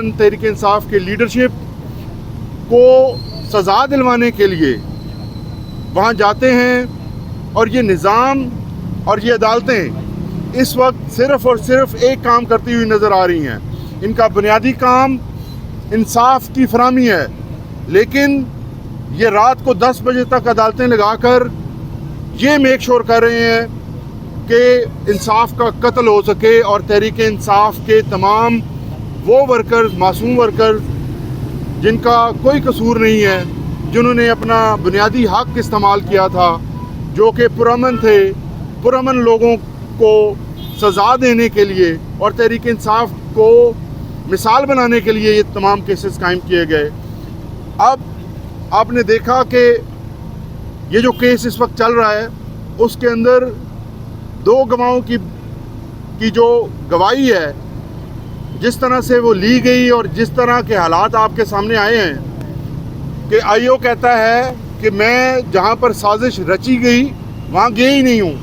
پاکستان تحریک انصاف کے لیڈرشپ کو سزا دلوانے کے لیے وہاں جاتے ہیں، اور یہ نظام اور یہ عدالتیں اس وقت صرف اور صرف ایک کام کرتی ہوئی نظر آ رہی ہیں۔ ان کا بنیادی کام انصاف کی فراہمی ہے، لیکن یہ رات کو 10 بجے تک عدالتیں لگا کر یہ میک شور کر رہے ہیں کہ انصاف کا قتل ہو سکے، اور تحریک انصاف کے تمام وہ ورکرز، معصوم ورکرز جن کا کوئی قصور نہیں ہے، جنہوں نے اپنا بنیادی حق استعمال کیا تھا، جو کہ پرامن تھے، پرامن لوگوں کو سزا دینے کے لیے اور تحریک انصاف کو مثال بنانے کے لیے یہ تمام کیسز قائم کیے گئے۔ اب آپ نے دیکھا کہ یہ جو کیس اس وقت چل رہا ہے اس کے اندر 2 گواہوں کی جو گواہی ہے، جس طرح سے وہ لی گئی اور جس طرح کے حالات آپ کے سامنے آئے ہیں کہ آئی او کہتا ہے کہ میں جہاں پر سازش رچی گئی وہاں گیا ہی نہیں ہوں۔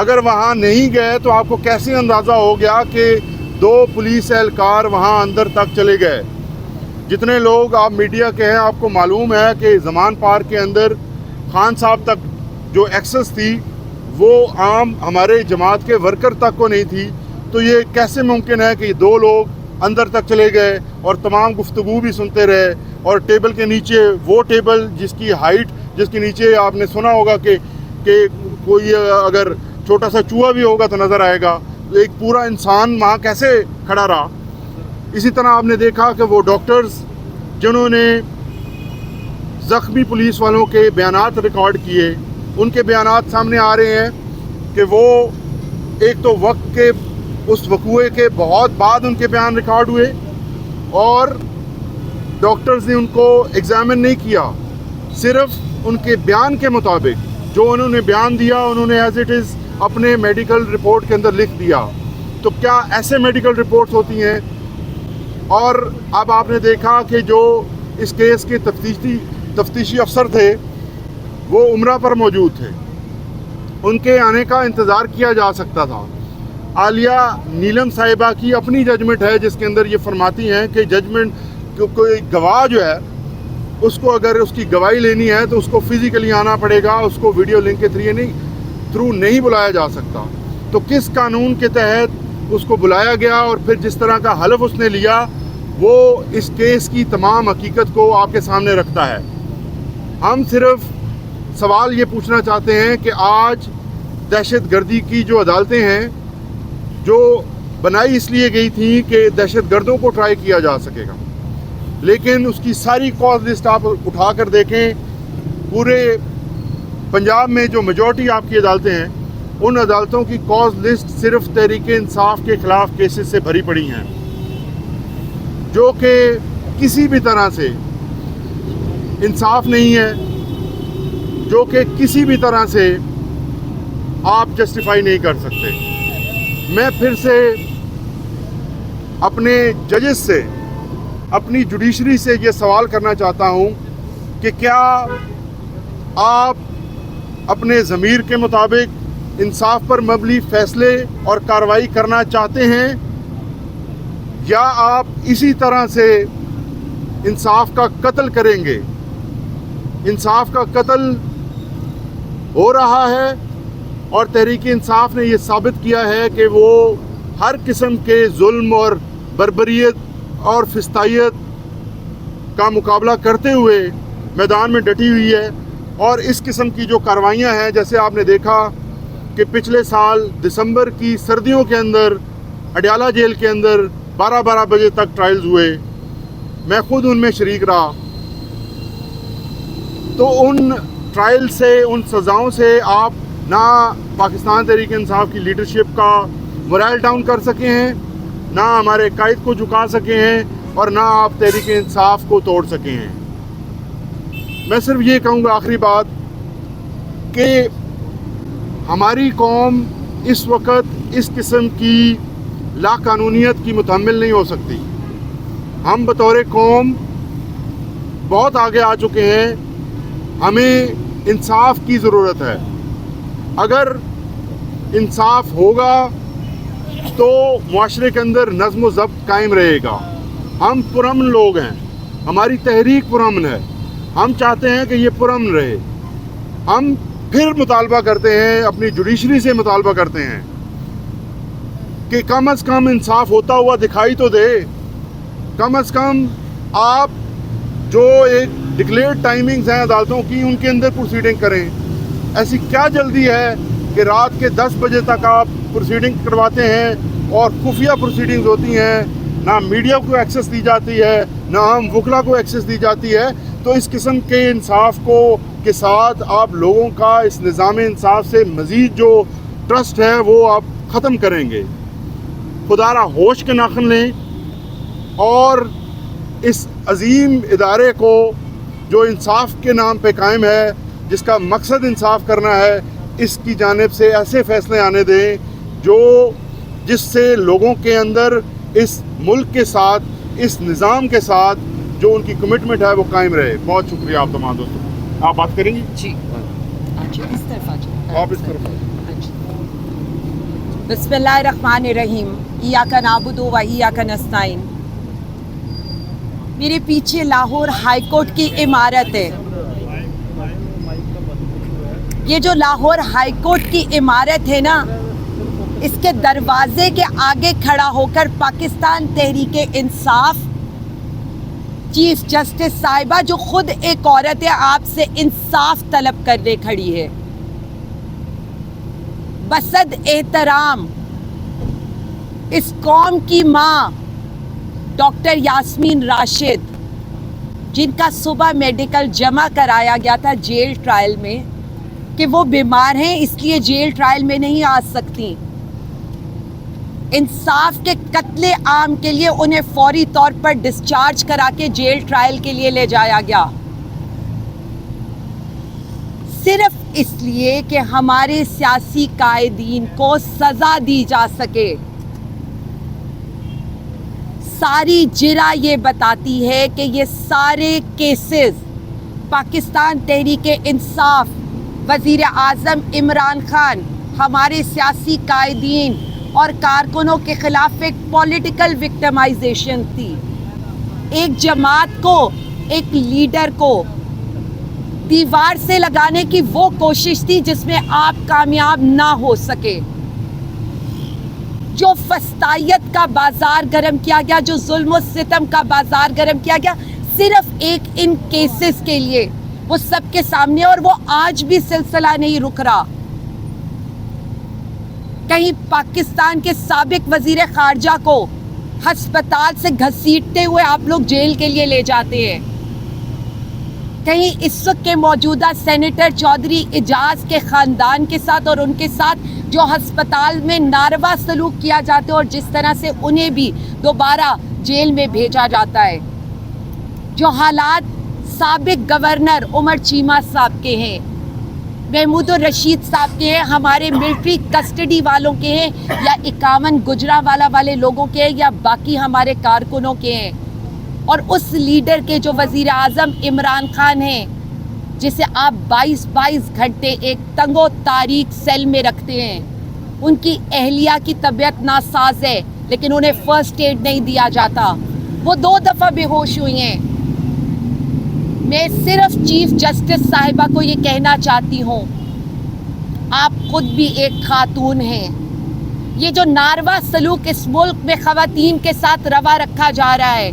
اگر وہاں نہیں گئے تو آپ کو کیسے اندازہ ہو گیا کہ 2 پولیس اہلکار وہاں اندر تک چلے گئے؟ جتنے لوگ آپ میڈیا کے ہیں آپ کو معلوم ہے کہ زمان پارک کے اندر خان صاحب تک جو ایکسس تھی وہ عام ہمارے جماعت کے ورکر تک کو نہیں تھی، تو یہ کیسے ممکن ہے کہ یہ 2 لوگ اندر تک چلے گئے اور تمام گفتگو بھی سنتے رہے، اور ٹیبل کے نیچے وہ ٹیبل جس کی ہائٹ، جس کے نیچے آپ نے سنا ہوگا کہ کوئی اگر چھوٹا سا چوہا بھی ہوگا تو نظر آئے گا، ایک پورا انسان وہاں کیسے کھڑا رہا؟ اسی طرح آپ نے دیکھا کہ وہ ڈاکٹرز جنہوں نے زخمی پولیس والوں کے بیانات ریکارڈ کیے، ان کے بیانات سامنے آ رہے ہیں کہ وہ ایک تو وقت کے اس وقوعے کے بہت بعد ان کے بیان ریکارڈ ہوئے، اور ڈاکٹرز نے ان کو ایگزامن نہیں کیا، صرف ان کے بیان کے مطابق جو انہوں نے بیان دیا انہوں نے ایز اٹ از اپنے میڈیکل رپورٹ کے اندر لکھ دیا۔ تو کیا ایسے میڈیکل رپورٹس ہوتی ہیں؟ اور اب آپ نے دیکھا کہ جو اس کیس کے تفتیشی افسر تھے وہ عمرہ پر موجود تھے، ان کے آنے کا انتظار کیا جا سکتا تھا۔ عالیہ نیلم صاحبہ کی اپنی ججمنٹ ہے جس کے اندر یہ فرماتی ہیں کہ ججمنٹ کوئی گواہ جو ہے اس کو اگر اس کی گواہی لینی ہے تو اس کو فزیکلی آنا پڑے گا، اس کو ویڈیو لنک کے تھرو نہیں بلایا جا سکتا۔ تو کس قانون کے تحت اس کو بلایا گیا اور پھر جس طرح کا حلف اس نے لیا وہ اس کیس کی تمام حقیقت کو آپ کے سامنے رکھتا ہے۔ ہم صرف سوال یہ پوچھنا چاہتے ہیں کہ آج دہشت گردی کی جو عدالتیں ہیں جو بنائی اس لیے گئی تھیں کہ دہشت گردوں کو ٹرائی کیا جا سکے گا، لیکن اس کی ساری کاز لسٹ آپ اٹھا کر دیکھیں، پورے پنجاب میں جو میجورٹی آپ کی عدالتیں ہیں ان عدالتوں کی کاز لسٹ صرف تحریک انصاف کے خلاف کیسز سے بھری پڑی ہیں، جو کہ کسی بھی طرح سے انصاف نہیں ہے، جو کہ کسی بھی طرح سے آپ جسٹیفائی نہیں کر سکتے۔ میں پھر سے اپنے ججز سے، اپنی جوڈیشری سے یہ سوال کرنا چاہتا ہوں کہ کیا آپ اپنے ضمیر کے مطابق انصاف پر مبنی فیصلے اور کارروائی کرنا چاہتے ہیں، یا آپ اسی طرح سے انصاف کا قتل کریں گے؟ انصاف کا قتل ہو رہا ہے اور تحریک انصاف نے یہ ثابت کیا ہے کہ وہ ہر قسم کے ظلم اور بربریت اور فسطائیت کا مقابلہ کرتے ہوئے میدان میں ڈٹی ہوئی ہے، اور اس قسم کی جو کارروائیاں ہیں جیسے آپ نے دیکھا کہ پچھلے سال دسمبر کی سردیوں کے اندر اڈیالہ جیل کے اندر 12 بجے تک ٹرائلز ہوئے، میں خود ان میں شریک رہا۔ تو ان ٹرائل سے، ان سزاؤں سے آپ نہ پاکستان تحریک انصاف کی لیڈرشپ کا مورائل ڈاؤن کر سکے ہیں، نہ ہمارے قائد کو جھکا سکے ہیں، اور نہ آپ تحریک انصاف کو توڑ سکے ہیں۔ میں صرف یہ کہوں گا آخری بات کہ ہماری قوم اس وقت اس قسم کی لا قانونیت کی متحمل نہیں ہو سکتی۔ ہم بطور قوم بہت آگے آ چکے ہیں، ہمیں انصاف کی ضرورت ہے۔ اگر انصاف ہوگا تو معاشرے کے اندر نظم و ضبط قائم رہے گا، ہم پرامن لوگ ہیں, ہماری تحریک پرامن ہے, ہم چاہتے ہیں کہ یہ پرامن رہے. ہم پھر مطالبہ کرتے ہیں, اپنی جوڈیشری سے مطالبہ کرتے ہیں کہ کم از کم انصاف ہوتا ہوا دکھائی تو دے. کم از کم آپ جو ایک ڈکلیئرڈ ٹائمنگز ہیں عدالتوں کی, ان کے اندر پروسیڈنگ کریں. ایسی کیا جلدی ہے کہ رات کے 10 بجے تک آپ پروسیڈنگ کرواتے ہیں اور خفیہ پروسیڈنگز ہوتی ہیں, نہ میڈیا کو ایکسیس دی جاتی ہے, نہ عام وکلا کو ایکسیس دی جاتی ہے. تو اس قسم کے انصاف کے ساتھ آپ لوگوں کا اس نظام انصاف سے مزید جو ٹرسٹ ہے وہ آپ ختم کریں گے. خدا را ہوش کے ناخن لیں اور اس عظیم ادارے کو جو انصاف کے نام پہ قائم ہے, جس کا مقصد انصاف کرنا ہے, اس کی جانب سے ایسے فیصلے آنے دیں جس سے لوگوں کے اندر اس ملک کے ساتھ, اس نظام کے ساتھ جو ان کی کمٹمنٹ ہے وہ قائم رہے. بہت شکریہ آپ تمام دوستوں. آپ بات کریں گی؟ جی اس طرف آپ اس طرف. بسم اللہ الرحمن الرحیم. ایاک نعبد و ایاک نستعین. میرے پیچھے لاہور ہائی کورٹ کی عمارت ہے. یہ جو لاہور ہائی کورٹ کی عمارت ہے نا, اس کے دروازے کے آگے کھڑا ہو کر پاکستان تحریک انصاف چیف جسٹس صاحبہ, جو خود ایک عورت ہے, آپ سے انصاف طلب کرنے کھڑی ہے. بصد احترام اس قوم کی ماں ڈاکٹر یاسمین راشد, جن کا صبح میڈیکل جمع کرایا گیا تھا جیل ٹرائل میں کہ وہ بیمار ہیں اس لیے جیل ٹرائل میں نہیں آ سکتی, انصاف کے قتل عام کے لیے انہیں فوری طور پر ڈسچارج کرا کے جیل ٹرائل کے لیے لے جایا گیا, صرف اس لیے کہ ہمارے سیاسی قائدین کو سزا دی جا سکے. ساری جرا یہ بتاتی ہے کہ یہ سارے کیسز پاکستان تحریک انصاف, وزیر اعظم عمران خان, ہمارے سیاسی قائدین اور کارکنوں کے خلاف ایک پولیٹیکل وکٹمائزیشن تھی. ایک جماعت کو, ایک لیڈر کو دیوار سے لگانے کی وہ کوشش تھی جس میں آپ کامیاب نہ ہو سکے. جو فسطائیت کا بازار گرم کیا گیا, جو ظلم و ستم کا بازار گرم کیا گیا, صرف ایک ان کیسز کے لیے, وہ سب کے سامنے, اور وہ آج بھی سلسلہ نہیں رک رہا. کہیں پاکستان کے سابق وزیر خارجہ کو ہسپتال سے گھسیٹتے ہوئے آپ لوگ جیل کے لیے لے جاتے ہیں, کہیں اس وقت کے موجودہ سینیٹر چودھری اعجاز کے خاندان کے ساتھ اور ان کے ساتھ جو ہسپتال میں ناروا سلوک کیا جاتا ہے اور جس طرح سے انہیں بھی دوبارہ جیل میں بھیجا جاتا ہے, جو حالات سابق گورنر عمر چیمہ صاحب کے ہیں, محمود الرشید صاحب کے ہیں, ہمارے ملٹری کسٹڈی والوں کے ہیں, یا 51 گجرانوالہ والے لوگوں کے ہیں, یا باقی ہمارے کارکنوں کے ہیں, اور اس لیڈر کے جو وزیر اعظم عمران خان ہیں, جسے آپ 22 گھنٹے ایک تنگ و تاریک سیل میں رکھتے ہیں. ان کی اہلیہ کی طبیعت ناساز ہے لیکن انہیں فرسٹ ایڈ نہیں دیا جاتا, وہ 2 دفعہ بے ہوش ہوئی ہیں. میں صرف چیف جسٹس صاحبہ کو یہ کہنا چاہتی ہوں, آپ خود بھی ایک خاتون ہیں. یہ جو ناروا سلوک اس ملک میں خواتین کے ساتھ روا رکھا جا رہا ہے,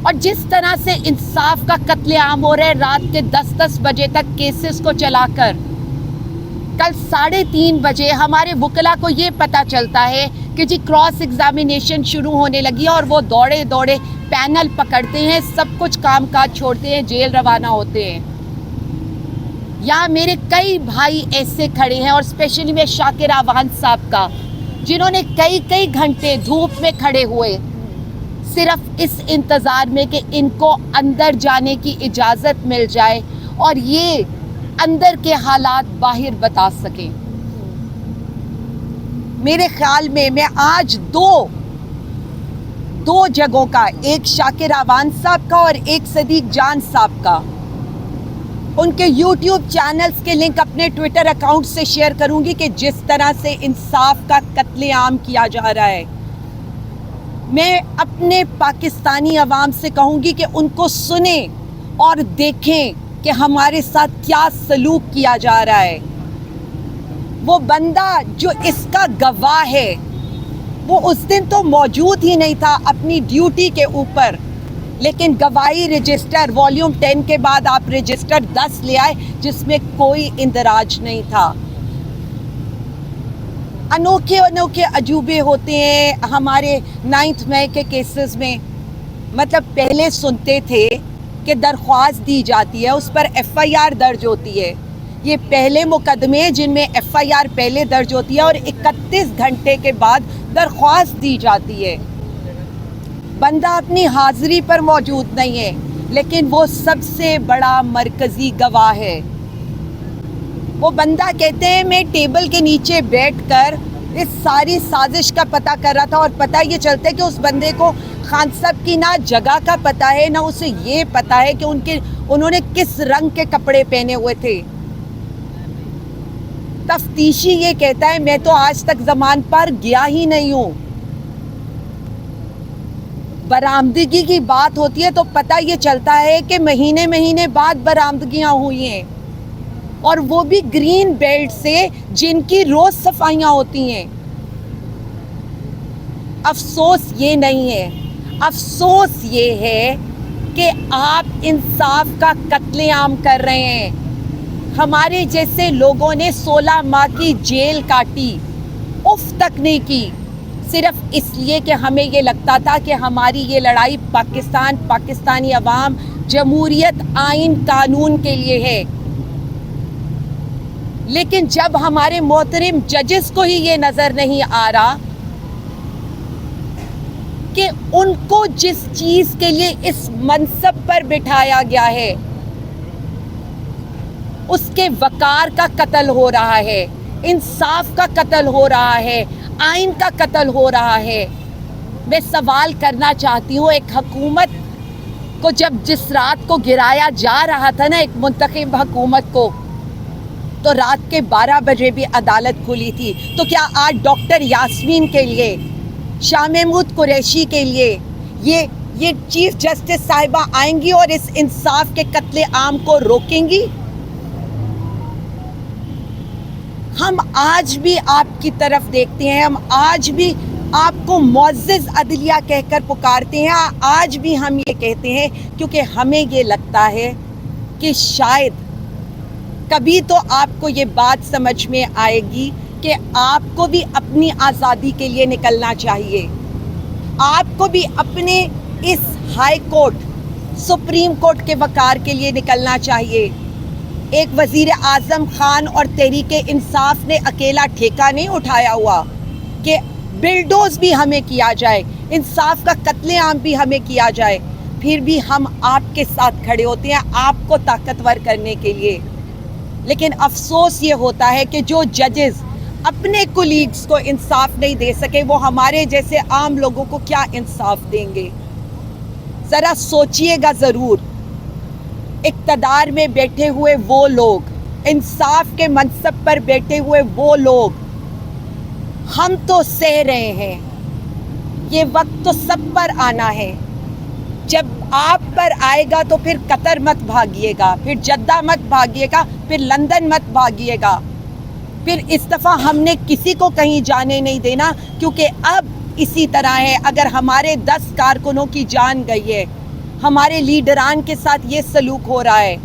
اور جس طرح سے انصاف کا قتل عام ہو رہا ہے رات کے 10 بجے تک کیسز کو چلا کر, کل 3:30 بجے ہمارے وکلا کو یہ پتہ چلتا ہے کہ جی کراس ایگزامینیشن شروع ہونے لگی ہے, اور وہ دوڑے پینل پکڑتے ہیں, سب کچھ کام کاج چھوڑتے ہیں, جیل روانہ ہوتے ہیں. یہاں میرے کئی بھائی ایسے کھڑے ہیں, اور اسپیشلی میں شاکر اعوان صاحب کا, جنہوں نے کئی گھنٹے دھوپ میں کھڑے ہوئے صرف اس انتظار میں کہ ان کو اندر جانے کی اجازت مل جائے اور یہ اندر کے حالات باہر بتا سکیں. میرے خیال میں آج دو جگہوں کا, ایک شاکر اعوان صاحب کا اور ایک صدیق جان صاحب کا, ان کے یوٹیوب چینلز کے لنک اپنے ٹویٹر اکاؤنٹ سے شیئر کروں گی کہ جس طرح سے انصاف کا قتل عام کیا جا رہا ہے. میں اپنے پاکستانی عوام سے کہوں گی کہ ان کو سنیں اور دیکھیں کہ ہمارے ساتھ کیا سلوک کیا جا رہا ہے. وہ بندہ جو اس کا گواہ ہے وہ اس دن تو موجود ہی نہیں تھا اپنی ڈیوٹی کے اوپر, لیکن گواہی رجسٹر والیوم 10 کے بعد آپ رجسٹر 10 لے آئے جس میں کوئی اندراج نہیں تھا. انوکھے انوکھے عجوبے ہوتے ہیں ہمارے 9 مئی کے کیسز میں. مطلب پہلے سنتے تھے کہ درخواست دی جاتی ہے, اس پر ایف آئی آر درج ہوتی ہے. یہ پہلے مقدمے جن میں ایف آئی آر پہلے درج ہوتی ہے اور 31 گھنٹے کے بعد درخواست دی جاتی ہے. بندہ اپنی حاضری پر موجود نہیں ہے لیکن وہ سب سے بڑا مرکزی گواہ ہے. وہ بندہ کہتے ہیں میں ٹیبل کے نیچے بیٹھ کر اس ساری سازش کا پتہ کر رہا تھا, اور پتہ یہ چلتا ہے کہ اس بندے کو خان صاحب کی نہ جگہ کا پتہ ہے نہ اسے یہ پتہ ہے کہ انہوں نے کس رنگ کے کپڑے پہنے ہوئے تھے. تفتیشی یہ کہتا ہے میں تو آج تک زمان پر گیا ہی نہیں ہوں. برآمدگی کی بات ہوتی ہے تو پتہ یہ چلتا ہے کہ مہینے بعد برآمدگیاں ہوئی ہیں, اور وہ بھی گرین بیلٹ سے جن کی روز صفائیاں ہوتی ہیں. افسوس یہ نہیں ہے, افسوس یہ ہے کہ آپ انصاف کا قتل عام کر رہے ہیں. ہمارے جیسے لوگوں نے 16 ماہ کی جیل کاٹی, اف تک نہیں کی, صرف اس لیے کہ ہمیں یہ لگتا تھا کہ ہماری یہ لڑائی پاکستان, پاکستانی عوام, جمہوریت, آئین, قانون کے لیے ہے. لیکن جب ہمارے محترم ججز کو ہی یہ نظر نہیں آ رہا کہ ان کو جس چیز کے لیے اس منصب پر بٹھایا گیا ہے اس کے وقار کا قتل ہو رہا ہے, انصاف کا قتل ہو رہا ہے, آئین کا قتل ہو رہا ہے. میں سوال کرنا چاہتی ہوں, ایک حکومت کو جس رات کو گرایا جا رہا تھا نا ایک منتخب حکومت کو, تو رات کے 12 بجے بھی عدالت کھلی تھی. تو کیا آج ڈاکٹر یاسمین کے لیے, شاہ محمود قریشی کے لیے یہ چیف جسٹس صاحبہ آئیں گی اور اس انصاف کے قتل عام کو روکیں گی؟ ہم آج بھی آپ کی طرف دیکھتے ہیں, ہم آج بھی آپ کو معزز عدلیہ کہہ کر پکارتے ہیں, آج بھی ہم یہ کہتے ہیں کیونکہ ہمیں یہ لگتا ہے کہ شاید کبھی تو آپ کو یہ بات سمجھ میں آئے گی کہ آپ کو بھی اپنی آزادی کے لیے نکلنا چاہیے. آپ کو بھی اپنے اس ہائی کورٹ, سپریم کورٹ کے وقار کے لیے نکلنا چاہیے. ایک وزیر اعظم خان اور تحریک انصاف نے اکیلا ٹھیکہ نہیں اٹھایا ہوا کہ بلڈوز بھی ہمیں کیا جائے, انصاف کا قتل عام بھی ہمیں کیا جائے. پھر بھی ہم آپ کے ساتھ کھڑے ہوتے ہیں آپ کو طاقتور کرنے کے لیے. لیکن افسوس یہ ہوتا ہے کہ جو ججز اپنے کولیگز کو انصاف نہیں دے سکے وہ ہمارے جیسے عام لوگوں کو کیا انصاف دیں گے؟ ذرا سوچئے گا ضرور. اقتدار میں بیٹھے ہوئے وہ لوگ, انصاف کے منصب پر بیٹھے ہوئے وہ لوگ, ہم تو سہ رہے ہیں. یہ وقت تو سب پر آنا ہے. جب آپ پر آئے گا تو پھر قطر مت بھاگیے گا, پھر جدہ مت بھاگیے گا, پھر لندن مت بھاگیے گا. پھر اس دفعہ ہم نے کسی کو کہیں جانے نہیں دینا, کیونکہ اب اسی طرح ہے. اگر ہمارے 10 کارکنوں کی جان گئی ہے, ہمارے لیڈران کے ساتھ یہ سلوک ہو رہا ہے,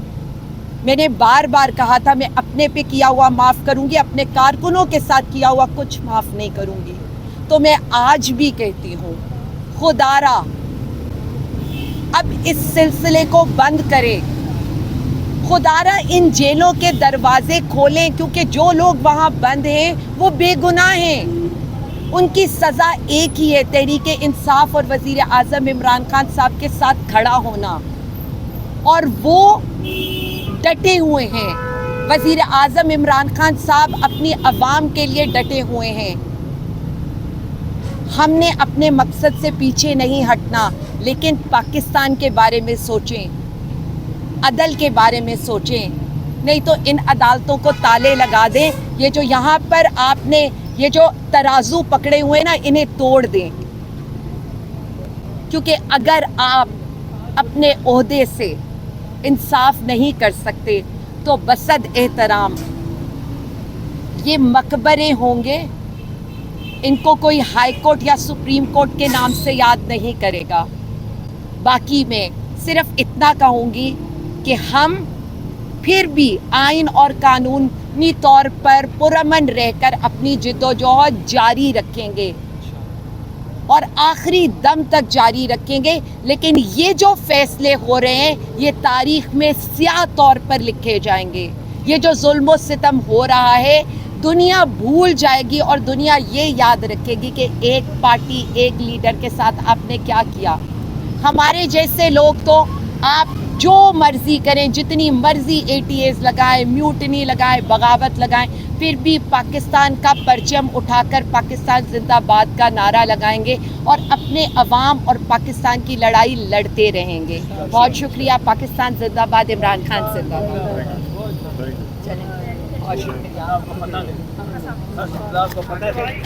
میں نے بار بار کہا تھا میں اپنے پہ کیا ہوا معاف کروں گی, اپنے کارکنوں کے ساتھ کیا ہوا کچھ معاف نہیں کروں گی. تو میں آج بھی کہتی ہوں خدا را اب اس سلسلے کو بند کرے, خدا را ان جیلوں کے دروازے کھولیں, کیونکہ جو لوگ وہاں بند ہیں وہ بے گناہ ہیں. ان کی سزا ایک ہی ہے, تحریک انصاف اور وزیر اعظم عمران خان صاحب کے ساتھ کھڑا ہونا, اور وہ ڈٹے ہوئے ہیں. وزیر اعظم عمران خان صاحب اپنی عوام کے لیے ڈٹے ہوئے ہیں. ہم نے اپنے مقصد سے پیچھے نہیں ہٹنا, لیکن پاکستان کے بارے میں سوچیں, عدل کے بارے میں سوچیں, نہیں تو ان عدالتوں کو تالے لگا دیں. یہ جو یہاں پر آپ نے یہ جو ترازو پکڑے ہوئے نا, انہیں توڑ دیں. کیونکہ اگر آپ اپنے عہدے سے انصاف نہیں کر سکتے تو بصد احترام یہ مقبرے ہوں گے، ان کو کوئی ہائی کورٹ یا سپریم کورٹ کے نام سے یاد نہیں کرے گا۔ باقی میں صرف اتنا کہوں گی کہ ہم پھر بھی آئین اور قانونی طور پر پرامن رہ کر اپنی جدوجہد جاری رکھیں گے اور آخری دم تک جاری رکھیں گے، لیکن یہ جو فیصلے ہو رہے ہیں یہ تاریخ میں سیاہ طور پر لکھے جائیں گے۔ یہ جو ظلم و ستم ہو رہا ہے دنیا بھول جائے گی اور دنیا یہ یاد رکھے گی کہ ایک پارٹی ایک لیڈر کے ساتھ آپ نے کیا کیا۔ ہمارے جیسے لوگ تو آپ جو مرضی کریں، جتنی مرضی ATAs لگائیں، میوٹنی لگائیں، بغاوت لگائیں، پھر بھی پاکستان کا پرچم اٹھا کر پاکستان زندہ باد کا نعرہ لگائیں گے اور اپنے عوام اور پاکستان کی لڑائی لڑتے رہیں گے۔ بہت شکریہ۔ پاکستان زندہ باد، عمران خان زندہ باد۔ چلیں بہت شکریہ۔ آپ کو پتہ ہے